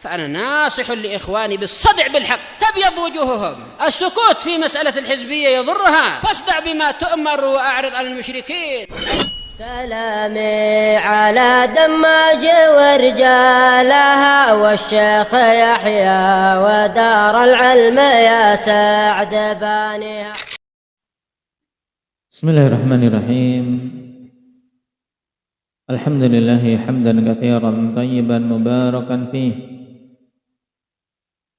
فأنا ناصح لإخواني بالصدع بالحق تبيض وجوههم. السكوت في مسألة الحزبية يضرها، فاصدع بما تؤمر وأعرض عن المشركين. سلامي على دماج ورجالها والشيخ يحيى ودار العلم يا سعد بانيها. بسم الله الرحمن الرحيم. الحمد لله حمدا كثيرا طيبا مباركا فيه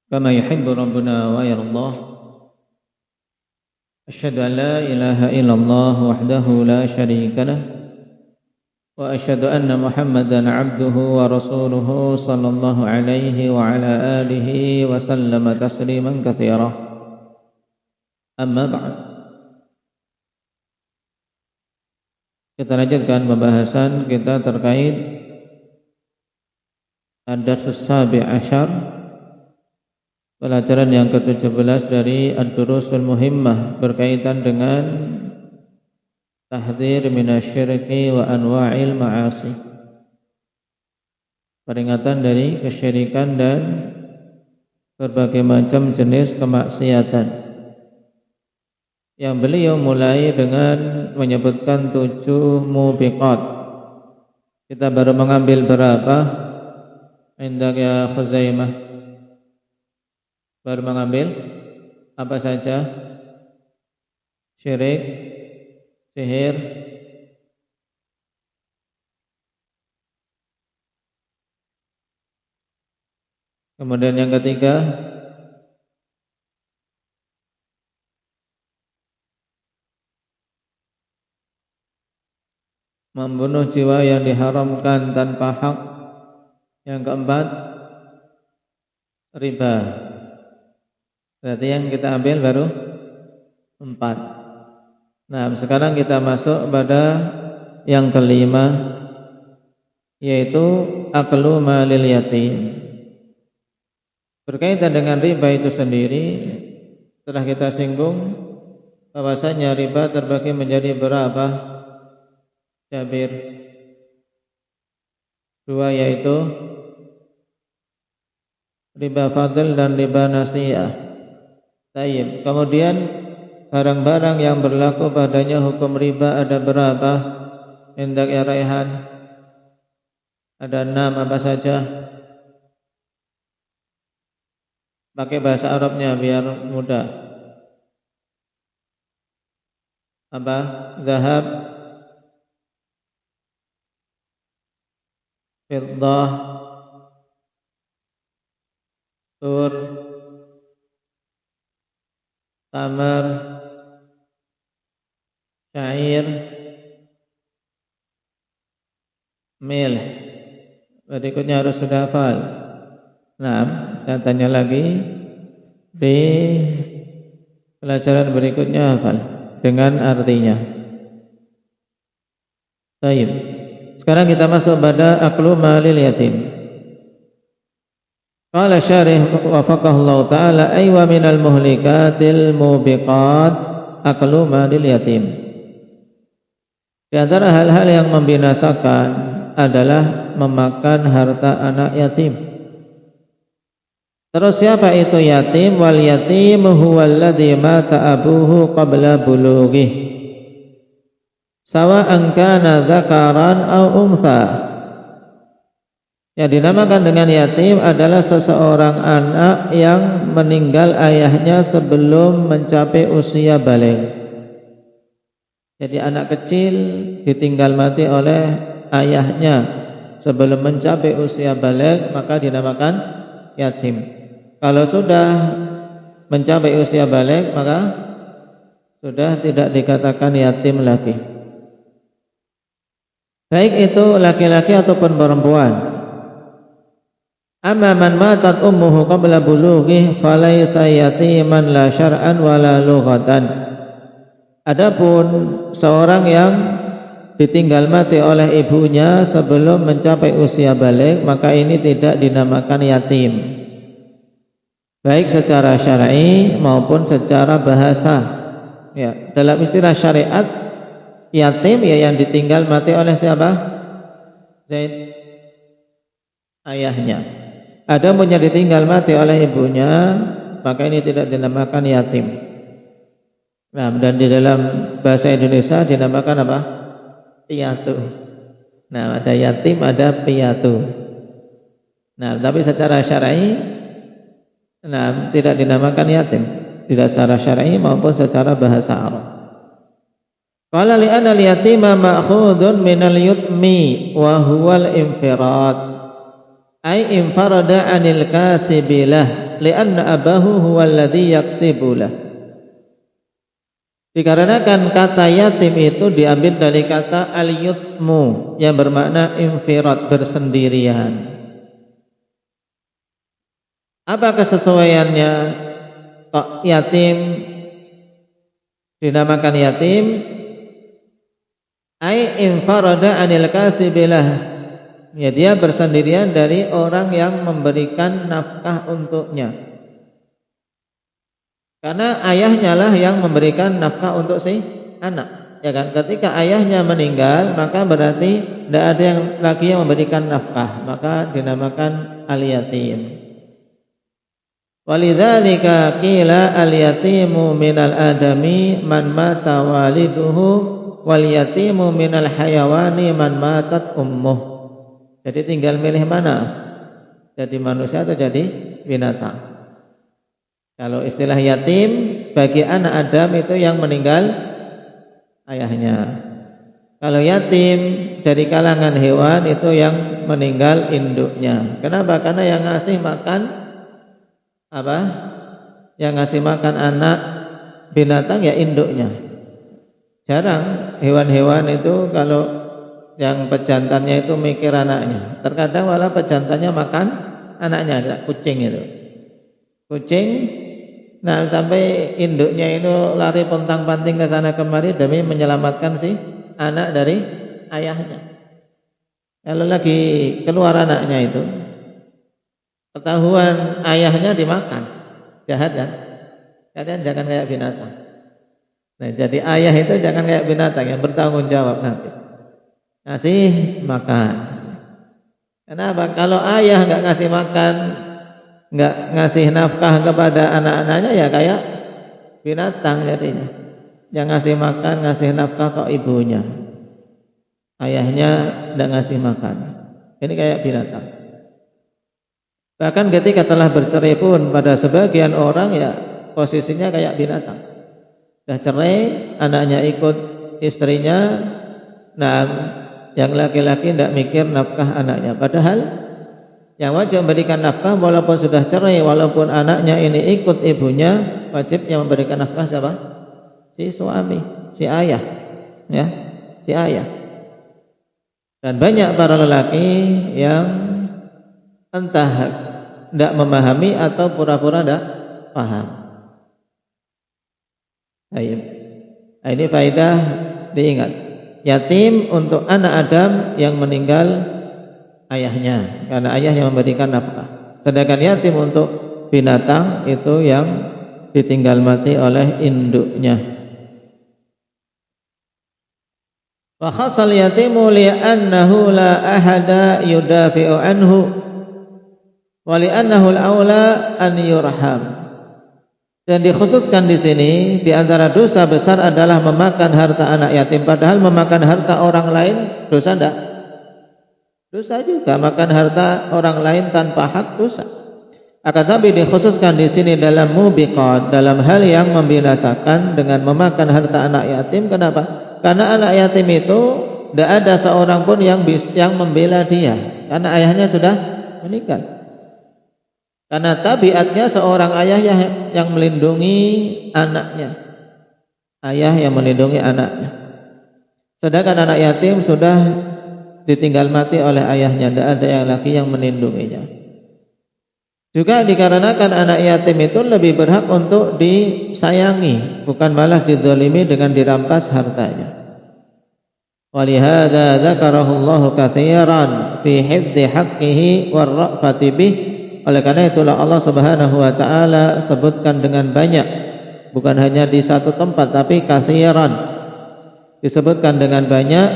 كما يحب ربنا ويرضاه. أشهد أن لا إله إلا الله وحده لا شريك له وأشهد أن محمدا عبده ورسوله صلى الله عليه وعلى آله وسلم تسليما كثيرا. أما بعد, kita lanjutkan pembahasan kita terkait ad-darsus sabi' asyar, pelajaran yang ke-17 dari ad-durusul muhimmah berkaitan dengan tahdzir minasyirki wa anwa'il ma'asi, peringatan dari kesyirikan dan berbagai macam jenis kemaksiatan, yang beliau mulai dengan menyebutkan 7 mubiqat. Kita baru mengambil berapa? Indak ya Khuzaimah, baru mengambil apa saja? Syirik, sihir, kemudian yang ketiga membunuh jiwa yang diharamkan tanpa hak, yang keempat riba. Berarti yang kita ambil baru 4. Nah, sekarang kita masuk pada yang kelima, yaitu aklu malil yatim. Berkaitan dengan riba itu sendiri, setelah kita singgung bahwasanya riba terbagi menjadi berapa, Jabir? 2, yaitu riba fadl dan riba nasiyah. Tayyib. Kemudian barang-barang yang berlaku padanya hukum riba ada berapa? Hendak ya Raihan? Ada 6, apa saja? Pakai bahasa Arabnya biar mudah. Apa? Zahab, fiddah, tur, tamar, syair, mil. Berikutnya harus sudah hafal. Nah, saya tanya lagi di pelajaran berikutnya hafal dengan artinya. Baik. Sekarang kita masuk pada aklu malil yatim. Qala syarih wafaqahullahu ta'ala aywa minal muhlikatil mubiqat aklu malil yatim. Di antara hal-hal yang membinasakan adalah memakan harta anak yatim. Terus siapa itu yatim? Wal yatim huwallazi mata abuhu qabla bulughih, sawa'an kana dzakaran aw untha. Yang dinamakan dengan yatim adalah seseorang anak yang meninggal ayahnya sebelum mencapai usia balik. Jadi anak kecil ditinggal mati oleh ayahnya sebelum mencapai usia balik, maka dinamakan yatim. Kalau sudah mencapai usia balik, maka sudah tidak dikatakan yatim lagi, baik itu laki-laki ataupun perempuan. Amma man matat ummuhu qabla bulughih falaysa yatiman la syar'an wala lughatan. Adapun seorang yang ditinggal mati oleh ibunya sebelum mencapai usia balik, maka ini tidak dinamakan yatim, baik secara syar'i maupun secara bahasa. Ya, dalam istilah syariat, yatim ya yang ditinggal mati oleh siapa? Zaid, ayahnya. Adapun yang ditinggal mati oleh ibunya, maka ini tidak dinamakan yatim. Nah, dan di dalam bahasa Indonesia dinamakan apa? Piatu. Nah, ada yatim, ada piatu. Nah, tapi secara syar'i, nah, tidak dinamakan yatim, tidak secara syar'i maupun secara bahasa Arab. Qala li'anna al-yatima ma'khudun minal yutmi wa huwal infirad. Ay infarada 'anil kasibilah li'anna abahu huwal ladzi yaksibulah. Dikarenakan kata yatim itu diambil dari kata al-yutmu yang bermakna infirad, bersendirian. Apa kesesuaiannya kok yatim dinamakan yatim? Ai infarada 'anil kasibilah. Ya, dia bersendirian dari orang yang memberikan nafkah untuknya. Karena ayahnya lah yang memberikan nafkah untuk si anak. Ya kan? Ketika ayahnya meninggal, maka berarti tidak ada yang lagi yang memberikan nafkah, maka dinamakan al-yatim. Walidzalika qila al-yatimu minal adami man mata waliduhu wal yatimu minal hayawani man matat ummuh. Jadi tinggal milih mana? Jadi manusia atau jadi binatang? Kalau istilah yatim bagi anak Adam itu yang meninggal ayahnya. Kalau yatim dari kalangan hewan itu yang meninggal induknya. Kenapa? Karena yang ngasih makan apa? Yang ngasih makan anak binatang ya induknya. Jarang hewan-hewan itu kalau yang pejantannya itu mikir anaknya. Terkadang malah pejantannya makan anaknya, ada kucing itu. Kucing, nah sampai induknya itu lari pontang-panting ke sana kemari demi menyelamatkan si anak dari ayahnya. Kalau lagi keluar anaknya itu, ketahuan ayahnya dimakan, jahat kan? Kalian jangan kayak binatang. Nah, jadi ayah itu jangan kayak binatang yang bertanggung jawab nanti. Ngasih makan. Kenapa? Kalau ayah nggak ngasih makan, nggak ngasih nafkah kepada anak-anaknya, ya kayak binatang jadinya. Yang ngasih makan, ngasih nafkah kok ibunya. Ayahnya nggak ngasih makan. Ini kayak binatang. Bahkan ketika telah bercerai pun pada sebagian orang ya posisinya kayak binatang. Sudah cerai, anaknya ikut istrinya. Nah, yang laki-laki tidak mikir nafkah anaknya. Padahal yang wajib memberikan nafkah walaupun sudah cerai, walaupun anaknya ini ikut ibunya, wajib yang memberikan nafkah siapa? Si suami, si ayah, ya, si ayah. Dan banyak para lelaki yang entah tidak memahami atau pura-pura tidak paham. Ayo. Ini faedah diingat. Yatim untuk anak Adam yang meninggal ayahnya, karena ayah yang memberikan nafkah. Sedangkan yatim untuk binatang itu yang ditinggal mati oleh induknya. Wa khasal yatimu li'annahu la ahada yudafi'u anhu wa li'annahu al-aula an yurham. Dan dikhususkan di sini di antara dosa besar adalah memakan harta anak yatim, padahal memakan harta orang lain dosa enggak? Dosa juga, makan harta orang lain tanpa hak dosa. Akan tapi dikhususkan di sini dalam mubiqat, dalam hal yang membinasakan dengan memakan harta anak yatim. Kenapa? Karena anak yatim itu tidak ada seorang pun yang membela dia, karena ayahnya sudah meninggal. Karena tabiatnya seorang ayah yang melindungi anaknya, ayah yang melindungi anaknya. Sedangkan anak yatim sudah ditinggal mati oleh ayahnya, tidak ada yang lagi yang melindunginya. Juga dikarenakan anak yatim itu lebih berhak untuk disayangi, bukan malah dizalimi dengan dirampas hartanya. Walihada dzakarahu Allah katsiran fi hifdzi haqqihi war ra'fati bih. Oleh karena itulah Allah Subhanahu wa taala sebutkan dengan banyak, bukan hanya di satu tempat tapi katsiran. Disebutkan dengan banyak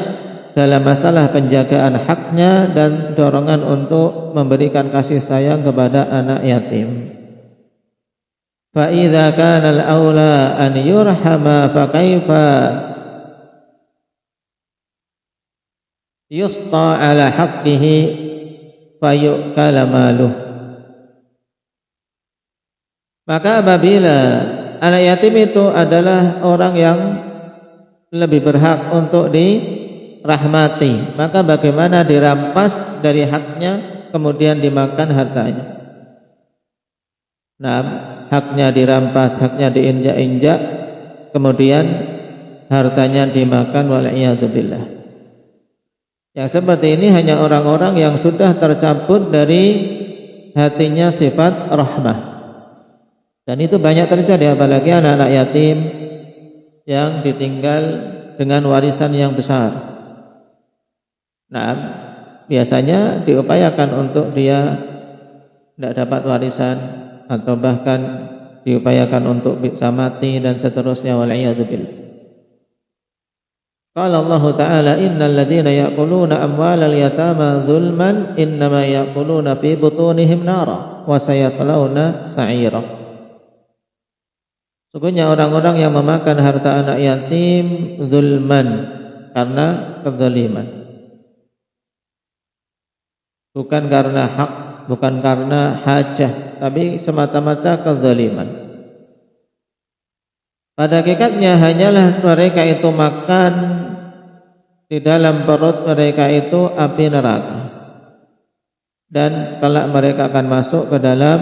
dalam masalah penjagaan haknya dan dorongan untuk memberikan kasih sayang kepada anak yatim. Fa idza kana al-aula an yurhama fa kaifa yusta ala haqqihi fa yu'kala maluh. Maka apabila anak yatim itu adalah orang yang lebih berhak untuk dirahmati, maka bagaimana dirampas dari haknya kemudian dimakan hartanya. Nah, haknya dirampas, haknya diinjak-injak, kemudian hartanya dimakan, wal'iyadzubillah. Yang seperti ini hanya orang-orang yang sudah tercabut dari hatinya sifat rahmah. Dan itu banyak terjadi, apalagi anak-anak yatim yang ditinggal dengan warisan yang besar. Nah, biasanya diupayakan untuk dia tidak dapat warisan, atau bahkan diupayakan untuk bisa mati dan seterusnya, wal'iyadzubillah. Qala Allah Ta'ala, innal ladzina ya'kuluna amwalal yatama dzulman innama ya'kuluna fi butunihim nara wa sayaslawna sa'ira. Sesungguhnya orang-orang yang memakan harta anak yatim zulman, karena kezaliman, bukan karena hak, bukan karena hajah, tapi semata-mata kezaliman. Pada hakikatnya hanyalah mereka itu makan, di dalam perut mereka itu api neraka, dan kelak mereka akan masuk ke dalam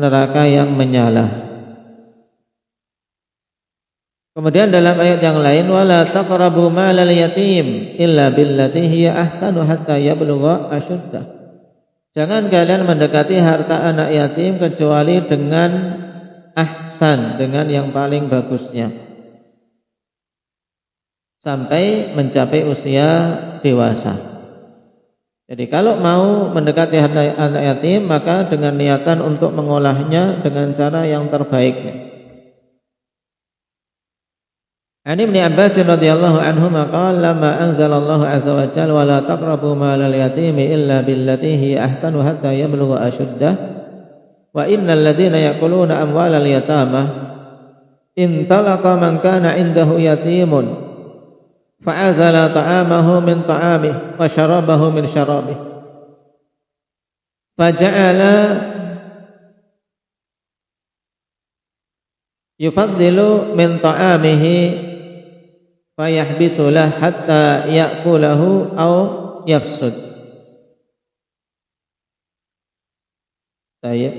neraka yang menyala. Kemudian dalam ayat yang lain, wala taqrabu malal yatim illa billati hiya ahsanu hatta yablugha asyuddah. Jangan kalian mendekati harta anak yatim kecuali dengan ahsan, dengan yang paling bagusnya, sampai mencapai usia dewasa. Jadi kalau mau mendekati harta anak yatim, maka dengan niatan untuk mengolahnya dengan cara yang terbaiknya. An Ibnu Abbas radhiyallahu anhu qala lamma anzalallahu azza wa jalla wa la taqrabu malal yatimi illa billati hi ahsanu hatta yablugha ashuddah wa innal ladzina ya'kuluna amwalal yatama in talaqa man kana indahu yatimun fa'azala ta'amahu min ta'amihi wa syarabahu min syarabihi faja'ala yufaddilu min ta'amihi fayahbisulah hatta ya'kulahu aw yafsud. Tayyib.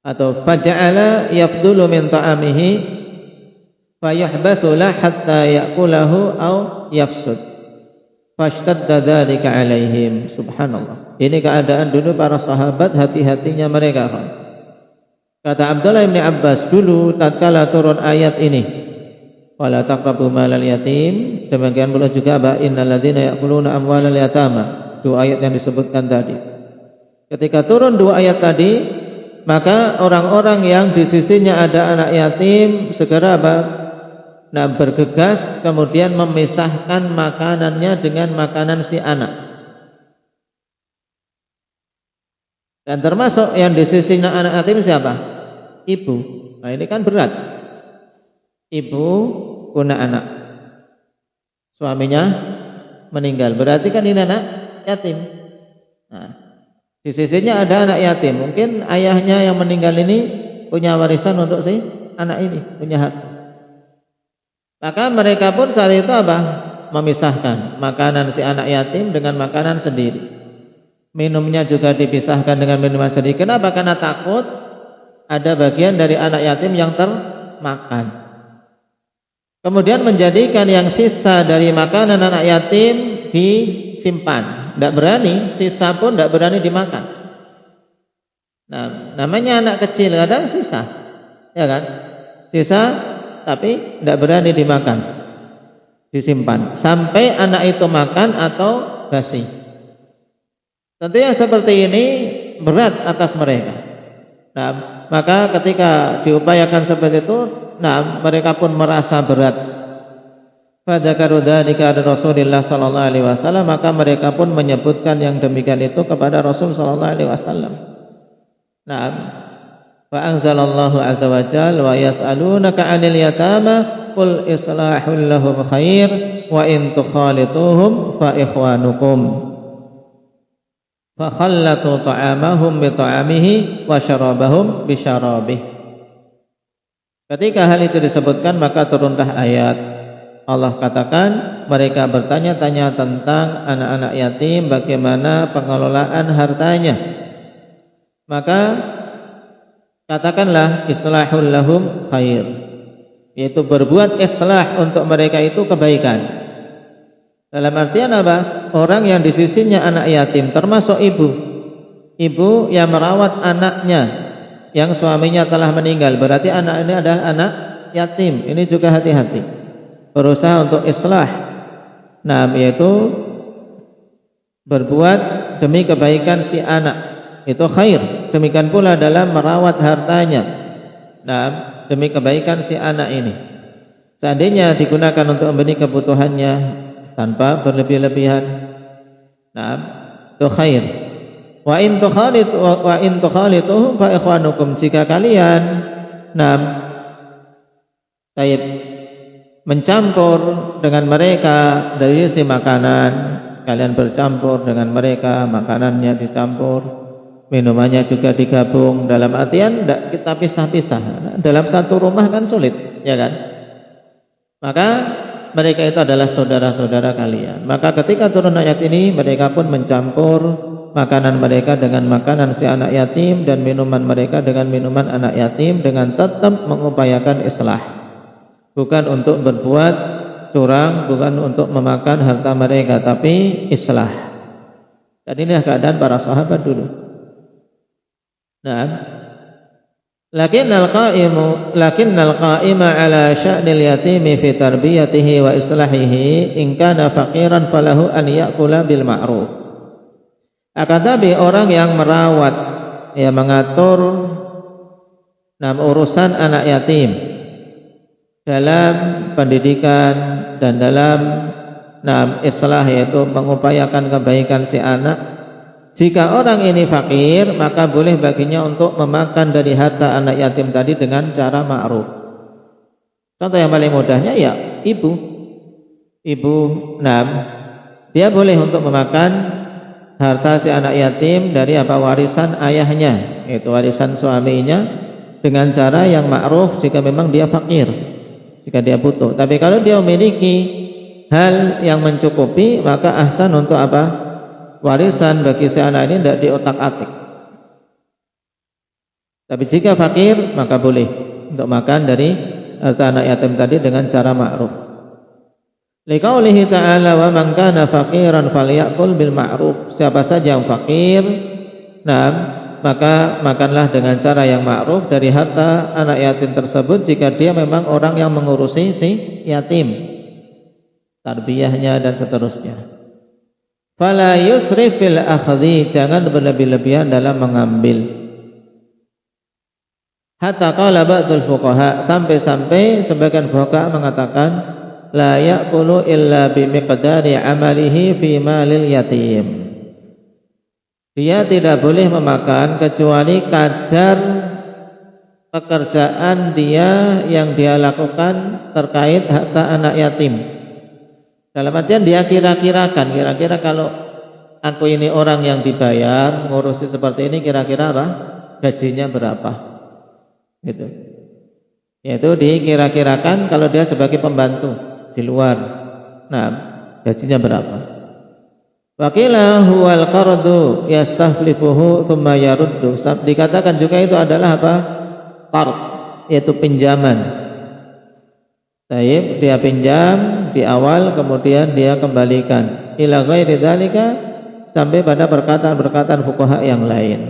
Atau faja'ala yafdulu min ta'amihi fayahbasulah hatta ya'kulahu aw yafsud. Fashtadda dzalika alaihim. Subhanallah. Ini keadaan dulu para sahabat, hati-hatinya mereka. Kata Abdullah bin Abbas, dulu tatkala turun ayat ini, wala taqrabu malal yatim, demikian pula juga innal ladzina ya'kuluna amwalal yatama, dua ayat yang disebutkan tadi. Ketika turun dua ayat tadi, maka orang-orang yang di sisinya ada anak yatim segera bergegas kemudian memisahkan makanannya dengan makanan si anak. Dan termasuk yang di sisinya anak yatim siapa? Ibu. Nah, ini kan berat. Ibu punya anak, suaminya meninggal, berarti kan ini anak yatim. Nah, di sisinya ada anak yatim, mungkin ayahnya yang meninggal ini punya warisan untuk si anak ini, punya hak. Maka mereka pun saat itu memisahkan makanan si anak yatim dengan makanan sendiri. Minumnya juga dipisahkan dengan minuman sendiri. Kenapa? Karena takut ada bagian dari anak yatim yang termakan. Kemudian menjadikan yang sisa dari makanan anak yatim disimpan. Tidak berani, sisa pun tidak berani dimakan. Nah, namanya anak kecil, kadang sisa, ya kan? Sisa, tapi tidak berani dimakan, disimpan sampai anak itu makan atau basi. Tentunya seperti ini berat atas mereka. Nah, maka ketika diupayakan seperti itu, nah mereka pun merasa berat. Fadzakaru dzalika li Rasulillah sallallahu alaihi wasallam, maka mereka pun menyebutkan yang demikian itu kepada Rasul sallallahu alaihi wasallam. Naam. Fa anzalallahu azza wa jalla wa yas'alunaka 'anil yatama qul islahul lahum khair wa in tukhalituhum fa ikhwanukum. Fa khallatu ta'amahum bi ta'amihi wa syarabahum bi syarabihi. Ketika hal itu disebutkan maka turunlah ayat. Allah katakan mereka bertanya-tanya tentang anak-anak yatim, bagaimana pengelolaan hartanya. Maka katakanlah islahul lahum khair, yaitu berbuat islah untuk mereka itu kebaikan. Dalam artian apa? Orang yang di sisinya anak yatim, termasuk ibu yang merawat anaknya yang suaminya telah meninggal, berarti anak ini adalah anak yatim. Ini juga hati-hati, berusaha untuk islah, yaitu berbuat demi kebaikan si anak, itu khair. Demikian pula dalam merawat hartanya, demi kebaikan si anak ini. Seandainya digunakan untuk memberi kebutuhannya tanpa berlebih-lebihan, itu khair. Wa in tukhalituhum fa ikhwanukum, jika kalian mencampur dengan mereka dari sisi makanan, kalian bercampur dengan mereka, makanannya dicampur, minumannya juga digabung, dalam artian tidak kita pisah-pisah. Dalam satu rumah kan sulit, ya kan? Maka mereka itu adalah saudara-saudara kalian. Maka ketika turun ayat ini, mereka pun mencampur makanan mereka dengan makanan si anak yatim dan minuman mereka dengan minuman anak yatim, dengan tetap mengupayakan islah. Bukan untuk berbuat curang, bukan untuk memakan harta mereka, tapi islah. Dan inilah keadaan para sahabat dulu. Lakinnal qa'ima ala sya'nil yatimi fi tarbiyatihi wa islahihi in kana faqiran falahu an ya'kula bil ma'ruf. Akan tapi orang yang merawat, mengatur urusan anak yatim dalam pendidikan dan dalam islah, yaitu mengupayakan kebaikan si anak. Jika orang ini fakir, maka boleh baginya untuk memakan dari harta anak yatim tadi dengan cara ma'ruf. Contoh yang paling mudahnya ya ibu, dia boleh untuk memakan harta si anak yatim dari warisan ayahnya, yaitu warisan suaminya, dengan cara yang ma'ruf jika memang dia fakir, jika dia butuh. Tapi kalau dia memiliki hal yang mencukupi, maka ahsan untuk warisan bagi si anak ini tidak diotak-atik. Tapi jika fakir, maka boleh untuk makan dari harta anak yatim tadi dengan cara ma'ruf. Liqaulihi ta'ala wa man kana faqiran falyakul bil ma'ruf. Siapa saja yang fakir, maka makanlah dengan cara yang ma'ruf dari harta anak yatim tersebut, jika dia memang orang yang mengurusi si yatim, tarbiyahnya dan seterusnya. Fala yusrif fil akhdhi, jangan berlebih-lebihan dalam mengambil. Hatta qala ba'dul fuqaha, sampai-sampai sebagian fuqaha mengatakan la ya'kulu illa bi miqdari amalihi fi malil yatim. Dia tidak boleh memakan kecuali kadar pekerjaan dia yang dia lakukan terkait harta anak yatim. Dalam artian dia kira-kira kalau aku ini orang yang dibayar ngurusi seperti ini, kira-kira gajinya berapa, gitu. Yaitu dikira-kirakan kalau dia sebagai pembantu di luar, gajinya berapa. Waqila huwal qardu yastahlifuhu thumma yaruddu. Dikatakan juga itu adalah qard, yaitu pinjaman. Dia pinjam di awal, kemudian dia kembalikan. Ila ghairi dzalika, sampai pada perkataan-perkataan fuqaha yang lain.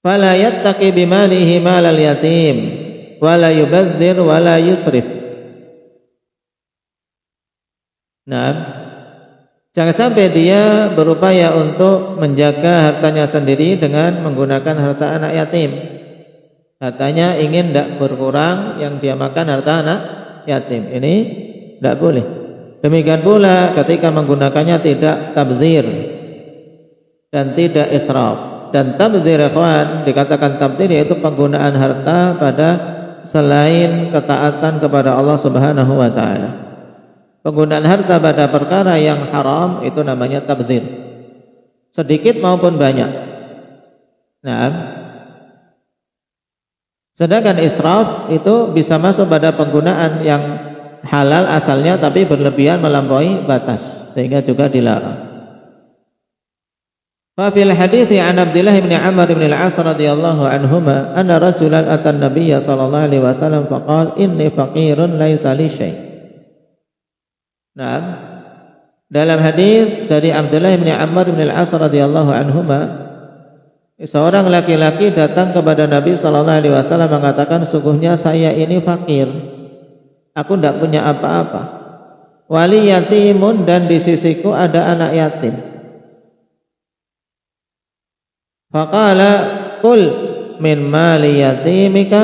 Fala yattaqi bimalihi malal yatim wala yubadzir wala yusrif. Jangan sampai dia berupaya untuk menjaga hartanya sendiri dengan menggunakan harta anak yatim. hartanya ingin tidak berkurang, yang dia makan harta anak yatim. Ini tidak boleh. Demikian pula ketika menggunakannya tidak tabdzir dan tidak israf. Dan tabdzir, ikhwan, dikatakan tabdzir yaitu penggunaan harta pada selain ketaatan kepada Allah Subhanahu wa taala. Penggunaan harta pada perkara yang haram itu namanya tabdzir, sedikit maupun banyak. Nah, sedangkan israf itu bisa masuk pada penggunaan yang halal asalnya tapi berlebihan melampaui batas, sehingga juga dilarang. Fa fil hadithi an Abdullah bin Amr bin al-As radhiyallahu anhuma anna rajulan atan nabiyya sallallahu alaihi wasallam faqala inni faqirun laisa li syai'. Nah, dalam hadis dari Abdullah bin Amr bin al-As radhiyallahu anhuma, seorang laki-laki datang kepada Nabi sallallahu alaihi wasallam mengatakan, sungguhnya saya ini fakir, aku tidak punya apa-apa. Wali yatimun, dan di sisiku ada anak yatim. Faqala qul min mali yatimika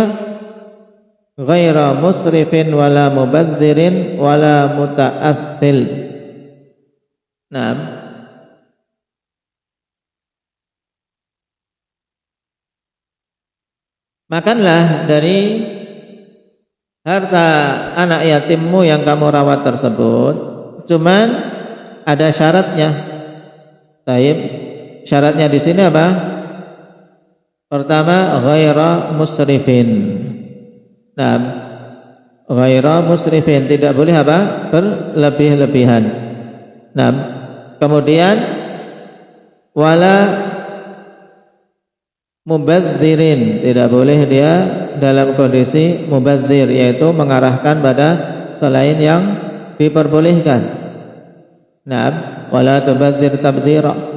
ghaira musrifin wala mubadzirin wala muta'athil. Nah, makanlah dari harta anak yatimmu yang kamu rawat tersebut, cuman ada syaratnya. Baik, syaratnya di sini apa? Pertama, ghaira musrifin. Nah, ghaira musrifin, tidak boleh apa? Berlebih-lebihan. Nah, kemudian wala mubadzirin, tidak boleh dia dalam kondisi mubadzir, yaitu mengarahkan pada selain yang diperbolehkan. Nah, wala tubadzir tabdzira.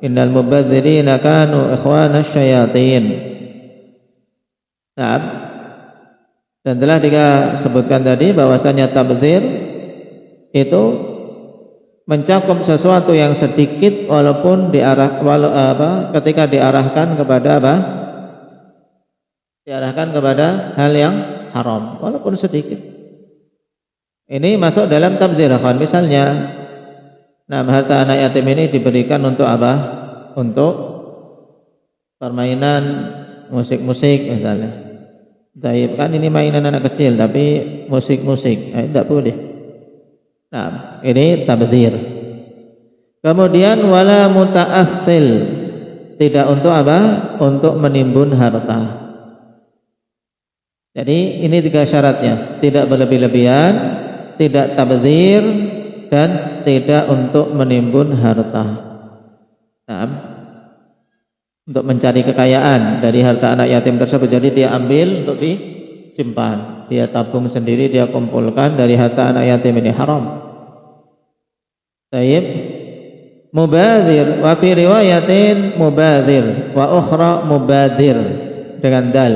Innal mubadzirina kanu ikhwana syayatin. Nah, dan telah disebutkan tadi bahwasanya tabdzir itu mencakup sesuatu yang sedikit walaupun ketika diarahkan kepada apa? Diarahkan kepada hal yang haram walaupun sedikit. Ini masuk dalam tabdzir, kan? Misalnya, nah, harta anak yatim ini diberikan untuk apa? Untuk permainan musik-musik misalnya. Taib, kan ini mainan anak kecil tapi musik-musik, tidak boleh. Nah, ini tabdzir. Kemudian wala muta'athil, tidak untuk apa? Untuk menimbun harta. Jadi ini 3 syaratnya, tidak berlebih-lebihan, tidak tabdzir, dan tidak untuk menimbun harta. Nah, untuk mencari kekayaan dari harta anak yatim tersebut. Jadi dia ambil untuk disimpan, dia tabung sendiri, dia kumpulkan dari harta anak yatim, ini haram. Baik. Mubadzir, wa fi riwayatin mubadzir wa ukhra mubadir dengan dal.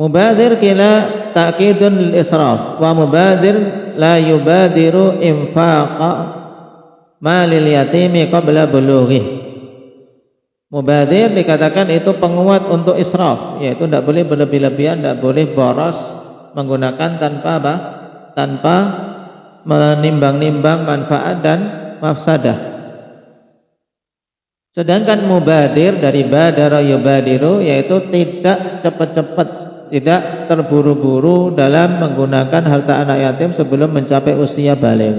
Mubadzir kila ta'kidun lil israf, wa mubadir la yubadiru infaqa malil yatimi qabla bulughih. Mubadir dikatakan itu penguat untuk israf, yaitu tidak boleh berlebih-lebihan, tidak boleh boros menggunakan tanpa apa? Tanpa menimbang-nimbang manfaat dan mafsadah. Sedangkan mubadir dari badara yubadiru, yaitu tidak cepat-cepat, tidak terburu-buru dalam menggunakan harta anak yatim sebelum mencapai usia baligh.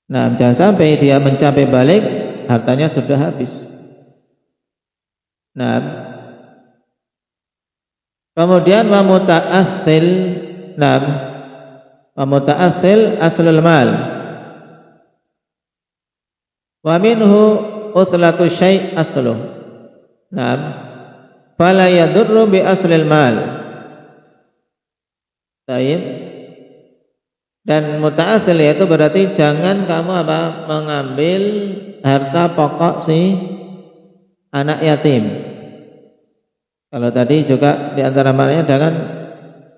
Nah, jangan sampai dia mencapai balik hartanya sudah habis. Nah, kemudian wa muta'athil. Nah, wa muta'athil aslul mal. Wa minhu uthlatu syai' asluh. Nah, fala yadurru bi aslil mal. Baik. Dan muta'athil yaitu berarti jangan kamu apa? Mengambil harta pokok si anak yatim. Kalau tadi juga di antara maknanya dengan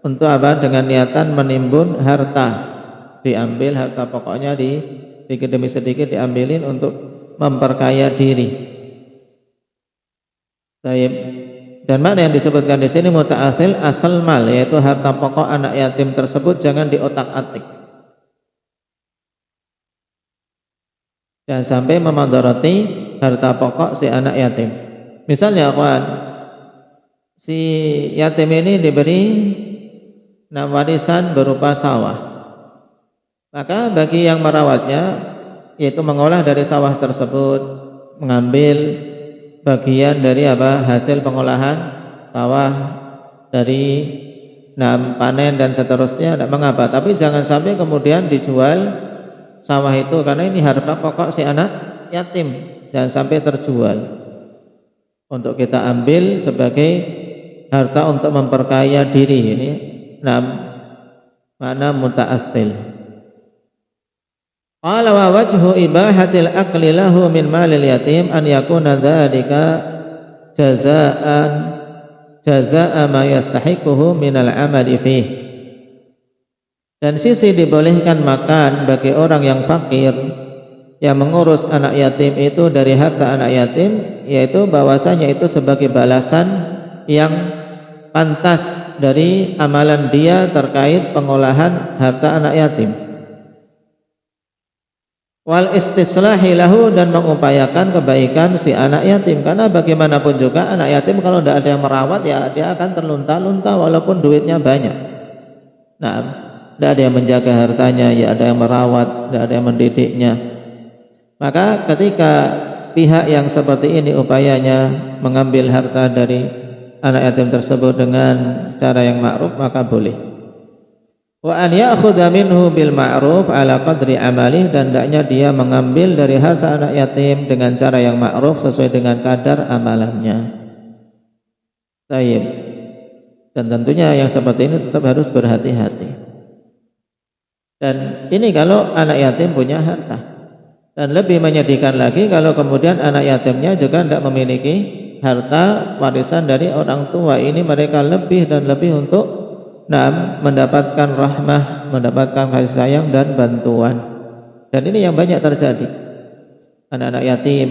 untuk apa? Dengan niatan menimbun harta, diambil harta pokoknya, sedikit demi sedikit diambilin untuk memperkaya diri. Baik. Dan makna yang disebutkan di sini muta'athil asal mal, yaitu harta pokok anak yatim tersebut jangan diotak-atik. Jangan sampai memadharati harta pokok si anak yatim. Misalnya si yatim ini diberi warisan berupa sawah. Maka bagi yang merawatnya, yaitu mengolah dari sawah tersebut, mengambil bagian dari hasil pengolahan sawah dari panen dan seterusnya, tidak mengapa. Tapi jangan sampai kemudian dijual sawah itu, karena ini harta pokok si anak yatim, jangan sampai terjual untuk kita ambil sebagai harta untuk memperkaya diri. Ini makna muta'athil. Qala wa wajhu ibahatil akli lahu min malil yatim an yakuna dzalika jazaa'a ma yastahiquhu minal amali fih. Dan sisi dibolehkan makan bagi orang yang fakir yang mengurus anak yatim itu dari harta anak yatim, yaitu bahwasanya itu sebagai balasan yang pantas dari amalan dia terkait pengolahan harta anak yatim. Wal istislahi lahu, dan mengupayakan kebaikan si anak yatim, karena bagaimanapun juga anak yatim kalau tidak ada yang merawat ya dia akan terlunta-lunta walaupun duitnya banyak. Tidak ada yang menjaga hartanya, ya ada yang merawat, tidak ada yang mendidiknya. Maka ketika pihak yang seperti ini upayanya mengambil harta dari anak yatim tersebut dengan cara yang ma'ruf, maka boleh. Wa an ya'khudha minhu bil ma'ruf ala qadri amalih, dan hendaknya dia mengambil dari harta anak yatim dengan cara yang ma'ruf sesuai dengan kadar amalannya. Baik. Dan tentunya yang seperti ini tetap harus berhati-hati. Dan ini kalau anak yatim punya harta. Dan lebih menyedihkan lagi kalau kemudian anak yatimnya juga tidak memiliki harta warisan dari orang tua. Ini mereka lebih dan lebih untuk mendapatkan rahmah, mendapatkan kasih sayang dan bantuan. Dan ini yang banyak terjadi. Anak-anak yatim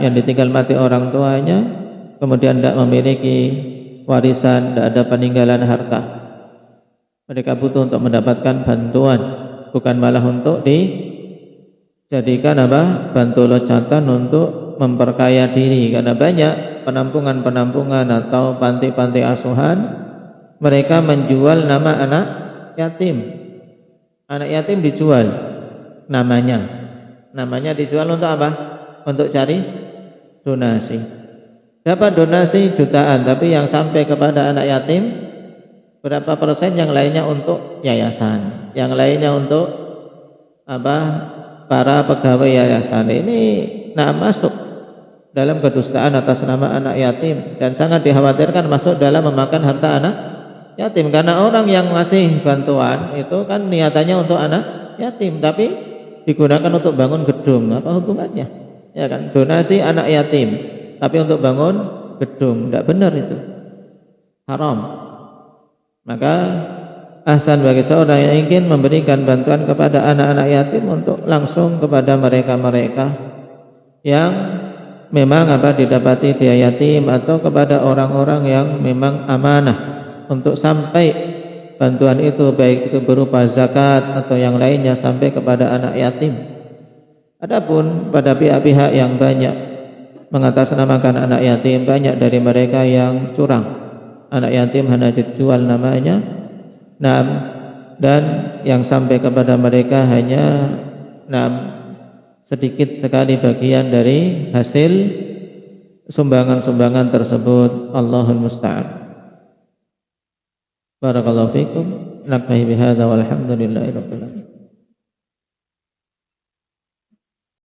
yang ditinggal mati orang tuanya, kemudian tidak memiliki warisan, tidak ada peninggalan harta. Mereka butuh untuk mendapatkan bantuan, bukan malah untuk dijadikan bantu loncatan untuk memperkaya diri. Karena banyak penampungan-penampungan atau panti-panti asuhan, mereka menjual nama anak yatim. Anak yatim dijual namanya dijual untuk apa? Untuk cari donasi. Dapat donasi jutaan, tapi yang sampai kepada anak yatim berapa persen, yang lainnya untuk yayasan, yang lainnya untuk para pegawai yayasan. Ini masuk dalam kedustaan atas nama anak yatim, dan sangat dikhawatirkan masuk dalam memakan harta anak yatim. Karena orang yang ngasih bantuan itu kan niatannya untuk anak yatim, tapi digunakan untuk bangun gedung. Apa hubungannya? Ya kan, donasi anak yatim tapi untuk bangun gedung, tidak benar, itu haram. Maka ahsan bagi seorang yang ingin memberikan bantuan kepada anak-anak yatim untuk langsung kepada mereka-mereka yang memang didapati dia yatim, atau kepada orang-orang yang memang amanah untuk sampai bantuan itu, baik itu berupa zakat atau yang lainnya, sampai kepada anak yatim. Adapun pada pihak-pihak yang banyak mengatasnamakan anak yatim, banyak dari mereka yang curang. Anak yatim hanya dijual namanya, dan yang sampai kepada mereka hanya sedikit sekali bagian dari hasil sumbangan-sumbangan tersebut. Allahul musta'an. Barakallahu fikum. Naktahi bihadza walhamdulillahi rabbil alamin.